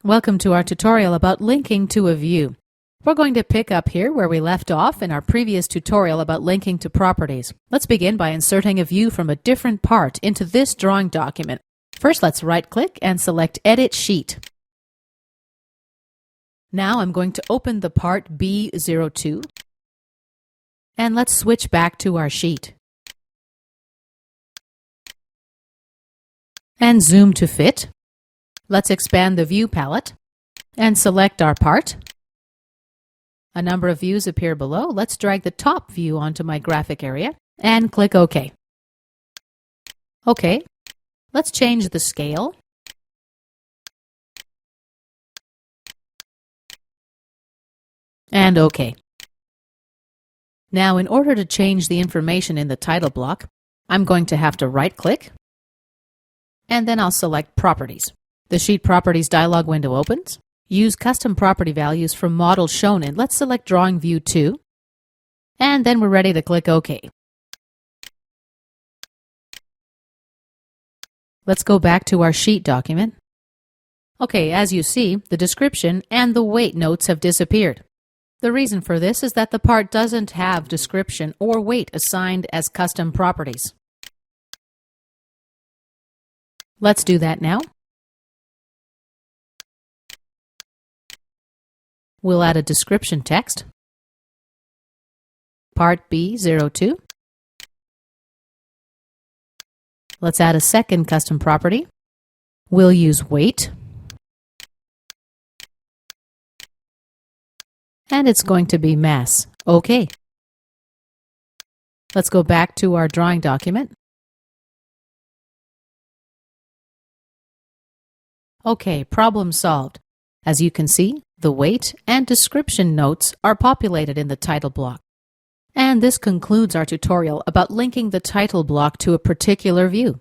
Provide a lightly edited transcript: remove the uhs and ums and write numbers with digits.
Welcome to our tutorial about linking to a view. We're going to pick up here where we left off in our previous tutorial about linking to properties. Let's begin by inserting a view from a different part into this drawing document. First, let's right-click and select Edit Sheet. Now I'm going to open the part B02 and let's switch back to our sheet. And zoom to fit. Let's expand the view palette and select our part. A number of views appear below. Let's drag the top view onto my graphic area and click OK. OK. Let's change the scale. And OK. Now, in order to change the information in the title block, I'm going to have to right-click, and then I'll select Properties. The Sheet Properties dialog window opens. Use custom property values from model shown in. Let's select Drawing View 2, and then we're ready to click OK. Let's go back to our sheet document. Okay, as you see, the description and the weight notes have disappeared. The reason for this is that the part doesn't have description or weight assigned as custom properties. Let's do that now. We'll add a description text. Part B02. Let's add a second custom property. We'll use weight. And it's going to be mass. OK. Let's go back to our drawing document. OK, problem solved. As you can see, the weight and description notes are populated in the title block. And this concludes our tutorial about linking the title block to a particular view.